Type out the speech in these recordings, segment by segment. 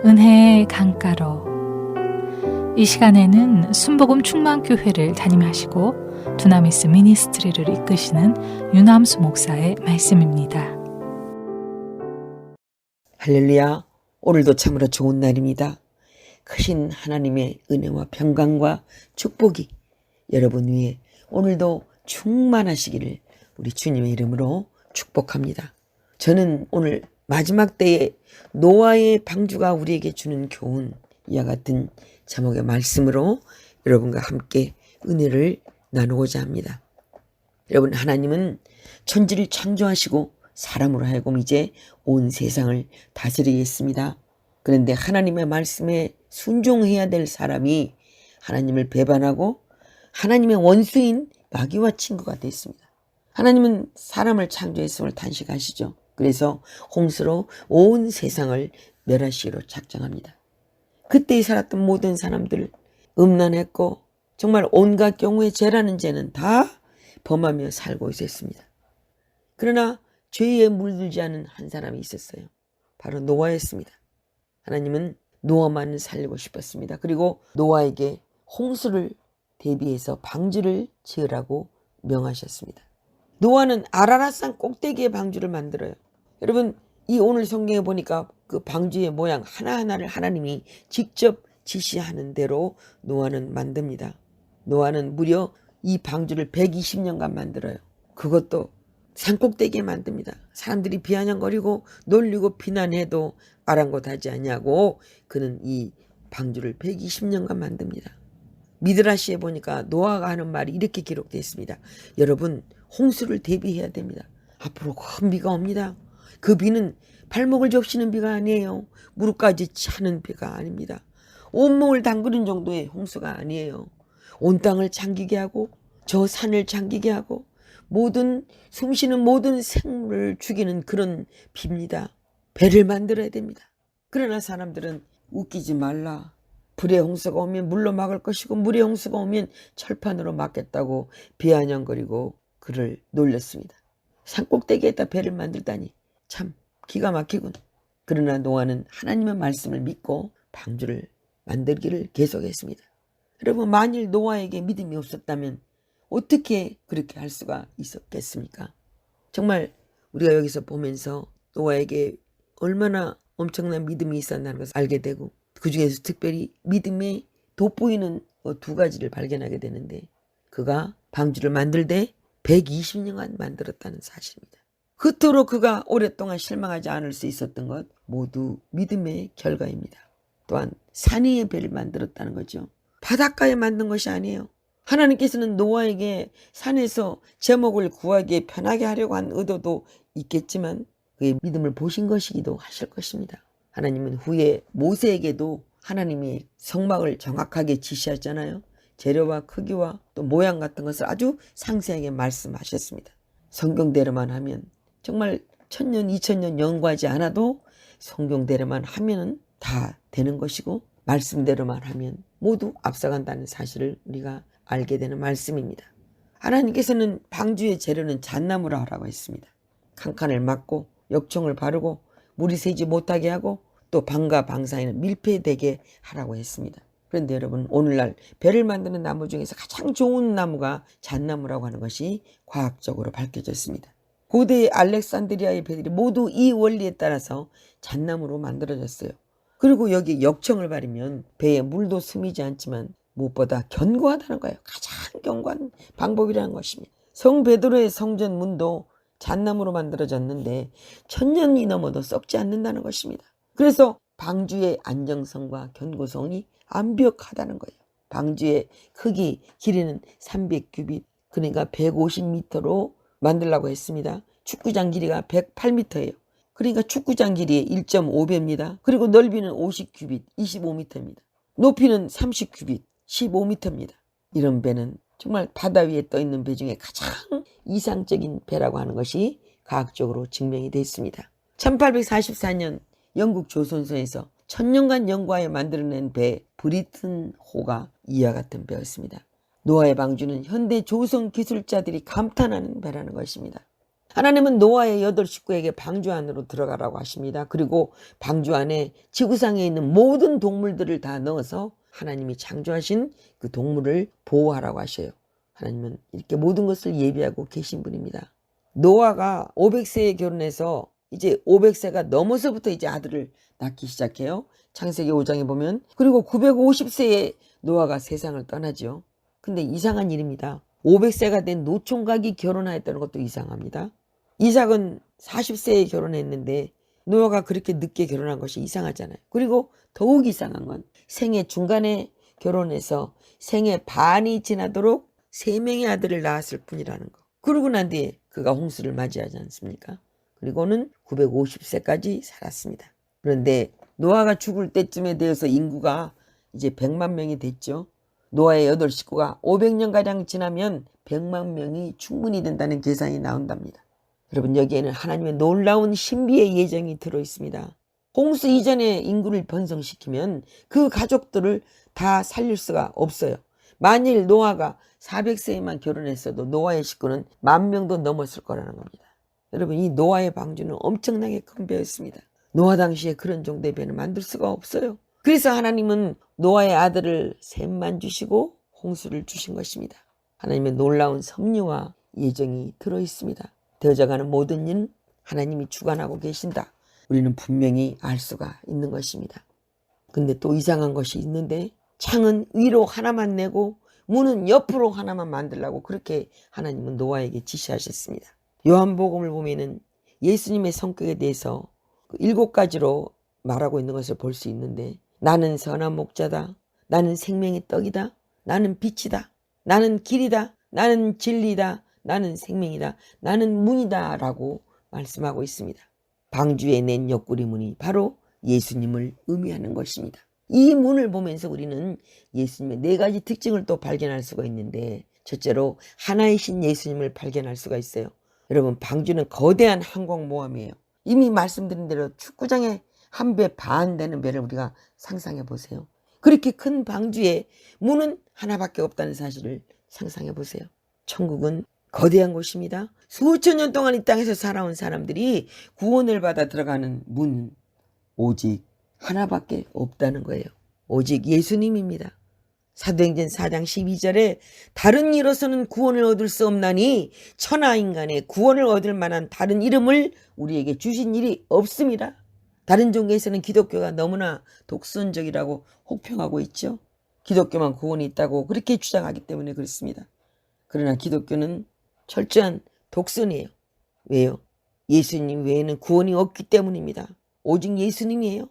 은혜의 강가로. 이 시간에는 순복음 충만교회를 담임하시고 두나미스 미니스트리를 이끄시는 윤함수 목사의 말씀입니다. 할렐루야. 오늘도 참으로 좋은 날입니다. 크신 하나님의 은혜와 평강과 축복이 여러분 위에 오늘도 충만하시기를 우리 주님의 이름으로 축복합니다. 저는 오늘 마지막 때에 노아의 방주가 우리에게 주는 교훈, 이와 같은 제목의 말씀으로 여러분과 함께 은혜를 나누고자 합니다. 여러분, 하나님은 천지를 창조하시고 사람으로 하여금 이제 온 세상을 다스리겠습니다. 그런데 하나님의 말씀에 순종해야 될 사람이 하나님을 배반하고 하나님의 원수인 마귀와 친구가 됐습니다. 하나님은 사람을 창조했음을 단식하시죠. 그래서 홍수로 온 세상을 멸하시기로 작정합니다. 그때 살았던 모든 사람들 음란했고 정말 온갖 경우에 죄라는 죄는 다 범하며 살고 있었습니다. 그러나 죄에 물들지 않은 한 사람이 있었어요. 바로 노아였습니다. 하나님은 노아만을 살리고 싶었습니다. 그리고 노아에게 홍수를 대비해서 방주를 지으라고 명하셨습니다. 노아는 아라랏산 꼭대기에 방주를 만들어요. 여러분, 이 오늘 성경에 보니까 그 방주의 모양 하나하나를 하나님이 직접 지시하는 대로 노아는 만듭니다. 노아는 무려 이 방주를 120년간 만들어요. 그것도 산꼭대기에 만듭니다. 사람들이 비아냥거리고 놀리고 비난해도 아랑곳하지 않냐고 그는 이 방주를 120년간 만듭니다. 미드라시에 보니까 노아가 하는 말이 이렇게 기록되어 있습니다. 여러분, 홍수를 대비해야 됩니다. 앞으로 큰 비가 옵니다. 그 비는 발목을 적시는 비가 아니에요. 무릎까지 차는 비가 아닙니다. 온몸을 담그는 정도의 홍수가 아니에요. 온 땅을 잠기게 하고 저 산을 잠기게 하고 모든 숨쉬는 모든 생물을 죽이는 그런 비입니다. 배를 만들어야 됩니다. 그러나 사람들은 웃기지 말라. 불의 홍수가 오면 물로 막을 것이고 물의 홍수가 오면 철판으로 막겠다고 비아냥거리고 그를 놀렸습니다. 산꼭대기에다 배를 만들다니 참 기가 막히군. 그러나 노아는 하나님의 말씀을 믿고 방주를 만들기를 계속했습니다. 여러분, 만일 노아에게 믿음이 없었다면 어떻게 그렇게 할 수가 있었겠습니까? 정말 우리가 여기서 보면서 노아에게 얼마나 엄청난 믿음이 있었다는 것을 알게 되고 그 중에서 특별히 믿음에 돋보이는 두 가지를 발견하게 되는데 그가 방주를 만들되 120년간 만들었다는 사실입니다. 그토록 그가 오랫동안 실망하지 않을 수 있었던 것 모두 믿음의 결과입니다. 또한 산 위에 배를 만들었다는 거죠. 바닷가에 만든 것이 아니에요. 하나님께서는 노아에게 산에서 제목을 구하기에 편하게 하려고 한 의도도 있겠지만 그의 믿음을 보신 것이기도 하실 것입니다. 하나님은 후에 모세에게도 하나님이 성막을 정확하게 지시하잖아요. 재료와 크기와 또 모양 같은 것을 아주 상세하게 말씀하셨습니다. 성경대로만 하면 정말 1000년, 2000년 연구하지 않아도 성경대로만 하면 다 되는 것이고 말씀대로만 하면 모두 앞서간다는 사실을 우리가 알게 되는 말씀입니다. 하나님께서는 방주의 재료는 잣나무로 하라고 했습니다. 칸칸을 막고 역청을 바르고 물이 새지 못하게 하고 또 방과 방 사이는 밀폐되게 하라고 했습니다. 그런데 여러분, 오늘날 배를 만드는 나무 중에서 가장 좋은 나무가 잣나무라고 하는 것이 과학적으로 밝혀졌습니다. 고대의 알렉산드리아의 배들이 모두 이 원리에 따라서 잣나무로 만들어졌어요. 그리고 여기 역청을 바르면 배에 물도 스미지 않지만 무엇보다 견고하다는 거예요. 가장 견고한 방법이라는 것입니다. 성 베드로의 성전 문도 잣나무로 만들어졌는데 1000년이 넘어도 썩지 않는다는 것입니다. 그래서 방주의 안정성과 견고성이 완벽하다는 거예요. 방주의 크기, 길이는 300규빗, 그러니까 150m로 만들라고 했습니다. 축구장 길이가 108m예요. 그러니까 축구장 길이의 1.5배입니다. 그리고 넓이는 50규빗, 25m입니다. 높이는 30규빗, 15m입니다. 이런 배는 정말 바다 위에 떠있는 배 중에 가장 이상적인 배라고 하는 것이 과학적으로 증명이 됐습니다. 1844년 영국 조선소에서 1000년간 연구하여 만들어낸 배 브리튼호가 이와 같은 배였습니다. 노아의 방주는 현대 조선 기술자들이 감탄하는 배라는 것입니다. 하나님은 노아의 8 식구에게 방주 안으로 들어가라고 하십니다. 그리고 방주 안에 지구상에 있는 모든 동물들을 다 넣어서 하나님이 창조하신 그 동물을 보호하라고 하셔요. 하나님은 이렇게 모든 것을 예비하고 계신 분입니다. 노아가 500세에 결혼해서 이제 500세가 넘어서부터 이제 아들을 낳기 시작해요. 창세기 5장에 보면. 그리고 950세에 노아가 세상을 떠나죠. 근데 이상한 일입니다. 500세가 된 노총각이 결혼하였다는 것도 이상합니다. 이삭은 40세에 결혼했는데 노아가 그렇게 늦게 결혼한 것이 이상하잖아요. 그리고 더욱 이상한 건 생애 중간에 결혼해서 생애 반이 지나도록 3명의 아들을 낳았을 뿐이라는 거. 그러고 난 뒤에 그가 홍수를 맞이하지 않습니까? 그리고는 950세까지 살았습니다. 그런데 노아가 죽을 때쯤에 되어서 인구가 이제 100만 명이 됐죠. 노아의 8 식구가 500년가량 지나면 100만 명이 충분히 된다는 계산이 나온답니다. 여러분, 여기에는 하나님의 놀라운 신비의 예정이 들어있습니다. 홍수 이전에 인구를 번성시키면 그 가족들을 다 살릴 수가 없어요. 만일 노아가 400세에만 결혼했어도 노아의 식구는 10,000명도 넘었을 거라는 겁니다. 여러분, 이 노아의 방주는 엄청나게 큰 배였습니다. 노아 당시에 그런 정도의 배는 만들 수가 없어요. 그래서 하나님은 노아의 아들을 셋만 주시고 홍수를 주신 것입니다. 하나님의 놀라운 섭리와 예정이 들어있습니다. 되어져가는 모든 일은 하나님이 주관하고 계신다. 우리는 분명히 알 수가 있는 것입니다. 근데 또 이상한 것이 있는데 창은 위로 하나만 내고 문은 옆으로 하나만 만들라고 그렇게 하나님은 노아에게 지시하셨습니다. 요한복음을 보면은 예수님의 성격에 대해서 7가지로 말하고 있는 것을 볼 수 있는데, 나는 선한 목자다, 나는 생명의 떡이다, 나는 빛이다, 나는 길이다, 나는 진리다, 나는 생명이다, 나는 문이다 라고 말씀하고 있습니다. 방주에 낸 옆구리 문이 바로 예수님을 의미하는 것입니다. 이 문을 보면서 우리는 예수님의 4가지 특징을 또 발견할 수가 있는데, 첫째로 하나이신 예수님을 발견할 수가 있어요. 여러분, 방주는 거대한 항공모함이에요. 이미 말씀드린 대로 축구장에 1배 반 되는 배를 우리가 상상해 보세요. 그렇게 큰 방주에 문은 하나밖에 없다는 사실을 상상해 보세요. 천국은 거대한 곳입니다. 수천 년 동안 이 땅에서 살아온 사람들이 구원을 받아 들어가는 문은 오직 하나밖에 없다는 거예요. 오직 예수님입니다. 사도행전 4장 12절에 다른 이로서는 구원을 얻을 수 없나니 천하 인간의 구원을 얻을 만한 다른 이름을 우리에게 주신 일이 없습니다. 다른 종교에서는 기독교가 너무나 독선적이라고 혹평하고 있죠. 기독교만 구원이 있다고 그렇게 주장하기 때문에 그렇습니다. 그러나 기독교는 철저한 독선이에요. 왜요? 예수님 외에는 구원이 없기 때문입니다. 오직 예수님이에요.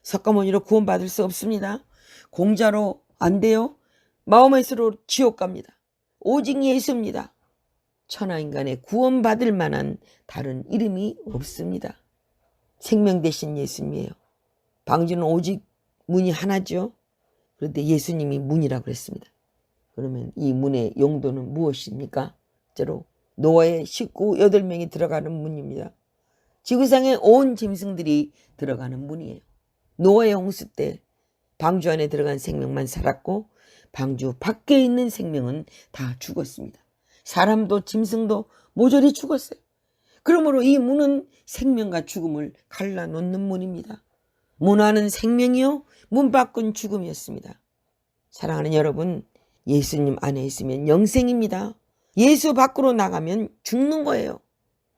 석가모니로 구원받을 수 없습니다. 공자로 안 돼요. 마호메스로 지옥 갑니다. 오직 예수입니다. 천하인간의 구원받을 만한 다른 이름이 없습니다. 생명 대신 예수님이에요. 방주는 오직 문이 하나죠. 그런데 예수님이 문이라고 그랬습니다. 그러면 이 문의 용도는 무엇입니까? 첫째로 노아의 식구 8명이 들어가는 문입니다. 지구상의 온 짐승들이 들어가는 문이에요. 노아의 홍수 때 방주 안에 들어간 생명만 살았고 방주 밖에 있는 생명은 다 죽었습니다. 사람도 짐승도 모조리 죽었어요. 그러므로 이 문은 생명과 죽음을 갈라놓는 문입니다. 문 안은 생명이요, 문 밖은 죽음이었습니다. 사랑하는 여러분, 예수님 안에 있으면 영생입니다. 예수 밖으로 나가면 죽는 거예요.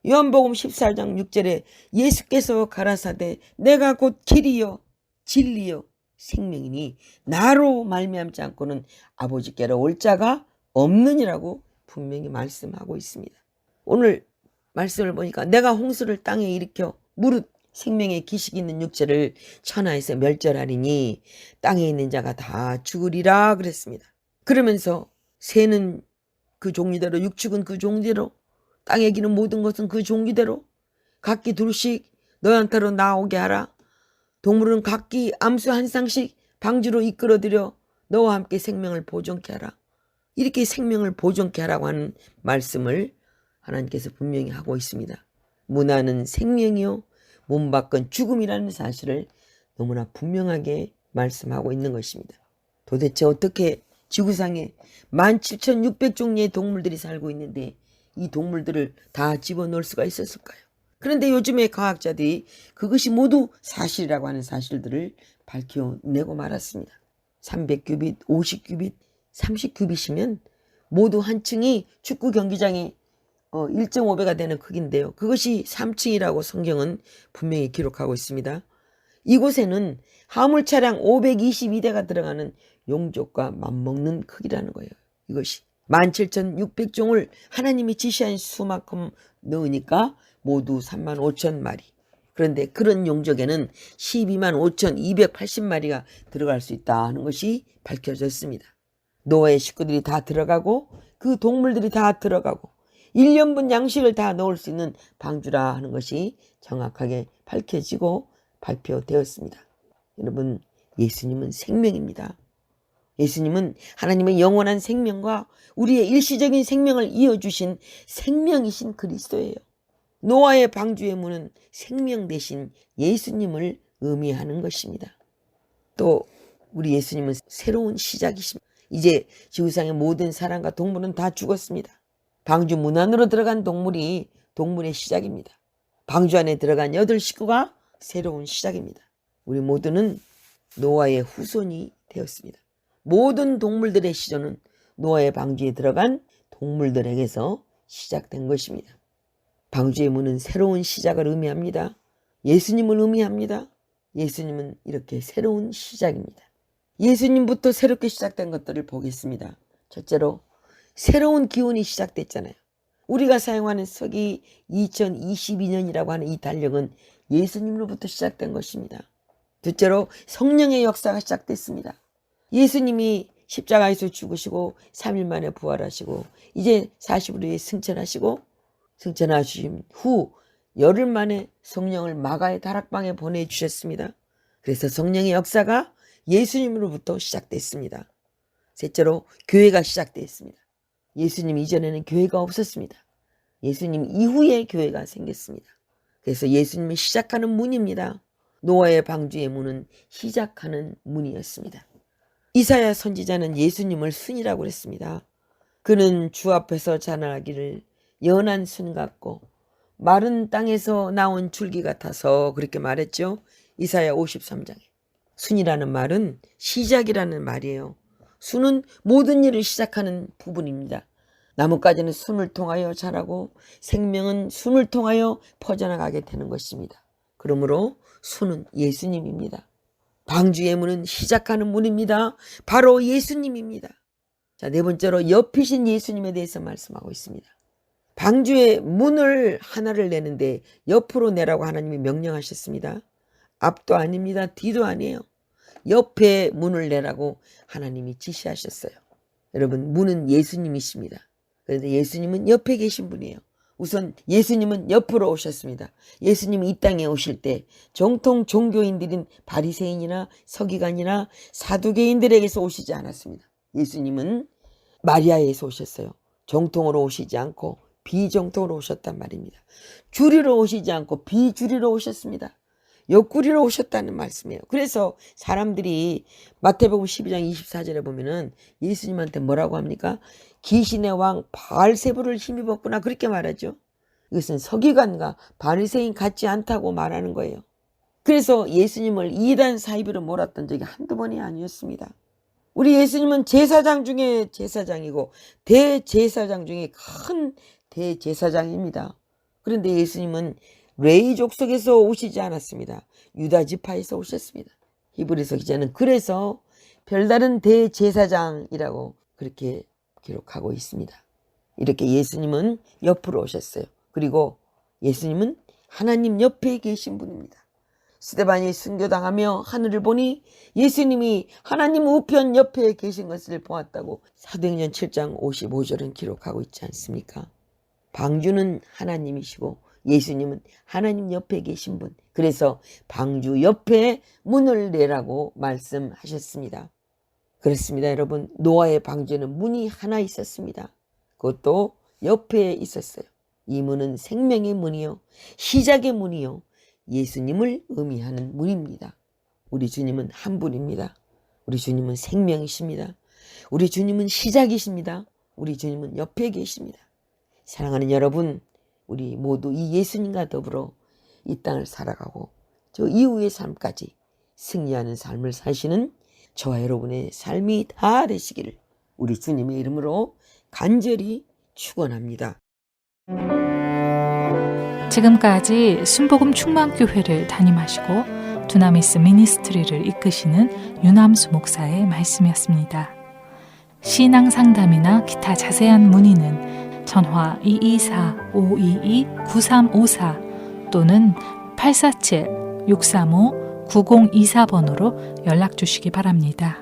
요한복음 14장 6절에 예수께서 가라사대 내가 곧 길이요 진리요 생명이니 나로 말미암지 않고는 아버지께로 올 자가 없느니라고 분명히 말씀하고 있습니다. 오늘 말씀을 보니까 내가 홍수를 땅에 일으켜 무릇 생명의 기식이 있는 육체를 천하에서 멸절하리니 땅에 있는 자가 다 죽으리라 그랬습니다. 그러면서 새는 그 종류대로, 육축은 그 종류대로, 땅에 기는 모든 것은 그 종류대로 각기 둘씩 너한테로 나오게 하라. 동물은 각기 암수 한 쌍씩 방주로 이끌어들여 너와 함께 생명을 보존케 하라. 이렇게 생명을 보존케 하라고 하는 말씀을 하나님께서 분명히 하고 있습니다. 문 안은 생명이요 문 밖은 죽음이라는 사실을 너무나 분명하게 말씀하고 있는 것입니다. 도대체 어떻게 지구상에 17,600종류의 동물들이 살고 있는데 이 동물들을 다 집어넣을 수가 있었을까요? 그런데 요즘의 과학자들이 그것이 모두 사실이라고 하는 사실들을 밝혀내고 말았습니다. 300규빗, 50규빗, 30규빗이면 모두 한 층이 축구 경기장의 1.5배가 되는 크기인데요. 그것이 3층이라고 성경은 분명히 기록하고 있습니다. 이곳에는 화물 차량 522대가 들어가는 용족과 맞먹는 크기라는 거예요. 이것이 17,600종을 하나님이 지시한 수만큼 넣으니까 모두 35,000마리. 그런데 그런 용족에는 125,280마리가 들어갈 수 있다는 것이 밝혀졌습니다. 노아의 식구들이 다 들어가고 그 동물들이 다 들어가고 1년분 양식을 다 넣을 수 있는 방주라 하는 것이 정확하게 밝혀지고 발표되었습니다. 여러분, 예수님은 생명입니다. 예수님은 하나님의 영원한 생명과 우리의 일시적인 생명을 이어주신 생명이신 그리스도예요. 노아의 방주의 문은 생명 대신 예수님을 의미하는 것입니다. 또 우리 예수님은 새로운 시작이십니다. 이제 지구상의 모든 사람과 동물은 다 죽었습니다. 방주 문 안으로 들어간 동물이 동물의 시작입니다. 방주 안에 들어간 8 식구가 새로운 시작입니다. 우리 모두는 노아의 후손이 되었습니다. 모든 동물들의 시조는 노아의 방주에 들어간 동물들에게서 시작된 것입니다. 방주의 문은 새로운 시작을 의미합니다. 예수님을 의미합니다. 예수님은 이렇게 새로운 시작입니다. 예수님부터 새롭게 시작된 것들을 보겠습니다. 첫째로 새로운 기운이 시작됐잖아요. 우리가 사용하는 서기 2022년이라고 하는 이 달력은 예수님으로부터 시작된 것입니다. 둘째로 성령의 역사가 시작됐습니다. 예수님이 십자가에서 죽으시고 3일 만에 부활하시고 이제 40일에 승천하신 후 열흘 만에 성령을 마가의 다락방에 보내주셨습니다. 그래서 성령의 역사가 예수님으로부터 시작됐습니다. 셋째로 교회가 시작됐습니다. 예수님 이전에는 교회가 없었습니다. 예수님 이후에 교회가 생겼습니다. 그래서 예수님이 시작하는 문입니다. 노아의 방주의 문은 시작하는 문이었습니다. 이사야 선지자는 예수님을 순이라고 그랬습니다. 그는 주 앞에서 자라나기를 연한 순 같고 마른 땅에서 나온 줄기 같아서 그렇게 말했죠. 이사야 53장에. 순이라는 말은 시작이라는 말이에요. 순은 모든 일을 시작하는 부분입니다. 나뭇가지는 순을 통하여 자라고 생명은 순을 통하여 퍼져나가게 되는 것입니다. 그러므로 순은 예수님입니다. 방주의 문은 시작하는 문입니다. 바로 예수님입니다. 자, 네 번째로 옆이신 예수님에 대해서 말씀하고 있습니다. 방주의 문을 하나를 내는데 옆으로 내라고 하나님이 명령하셨습니다. 앞도 아닙니다. 뒤도 아니에요. 옆에 문을 내라고 하나님이 지시하셨어요. 여러분, 문은 예수님이십니다. 그런데 예수님은 옆에 계신 분이에요. 우선 예수님은 옆으로 오셨습니다. 예수님이 이 땅에 오실 때 정통 종교인들인 바리새인이나 서기관이나 사두개인들에게서 오시지 않았습니다. 예수님은 마리아에서 오셨어요. 정통으로 오시지 않고 비정통으로 오셨단 말입니다. 주리로 오시지 않고 비주리로 오셨습니다. 옆구리로 오셨다는 말씀이에요. 그래서 사람들이 마태복음 12장 24절에 보면은 예수님한테 뭐라고 합니까? 귀신의 왕 바알세불을 힘입었구나 그렇게 말하죠. 이것은 서기관과 바리새인 같지 않다고 말하는 거예요. 그래서 예수님을 이단 사이비로 몰았던 적이 한두 번이 아니었습니다. 우리 예수님은 제사장 중에 제사장이고 대제사장 중에 큰 대제사장입니다. 그런데 예수님은 레위 족속에서 오시지 않았습니다. 유다 지파에서 오셨습니다. 히브리서 기자는 그래서 별다른 대제사장이라고 그렇게 기록하고 있습니다. 이렇게 예수님은 옆으로 오셨어요. 그리고 예수님은 하나님 옆에 계신 분입니다. 스데반이 순교당하며 하늘을 보니 예수님이 하나님 우편 옆에 계신 것을 보았다고 사도행전 7장 55절은 기록하고 있지 않습니까? 방주는 하나님이시고 예수님은 하나님 옆에 계신 분. 그래서 방주 옆에 문을 내라고 말씀하셨습니다. 그렇습니다, 여러분. 노아의 방주에는 문이 하나 있었습니다. 그것도 옆에 있었어요. 이 문은 생명의 문이요, 시작의 문이요, 예수님을 의미하는 문입니다. 우리 주님은 한 분입니다. 우리 주님은 생명이십니다. 우리 주님은 시작이십니다. 우리 주님은 옆에 계십니다. 사랑하는 여러분, 우리 모두 이 예수님과 더불어 이 땅을 살아가고 저 이후의 삶까지 승리하는 삶을 사시는 저와 여러분의 삶이 다 되시기를 우리 주님의 이름으로 간절히 축원합니다. 지금까지 순복음 충만교회를 담임하시고 두나미스 미니스트리를 이끄시는 윤함수 목사의 말씀이었습니다. 신앙 상담이나 기타 자세한 문의는 전화 224-522-9354 또는 847-635-9024번으로 연락 주시기 바랍니다.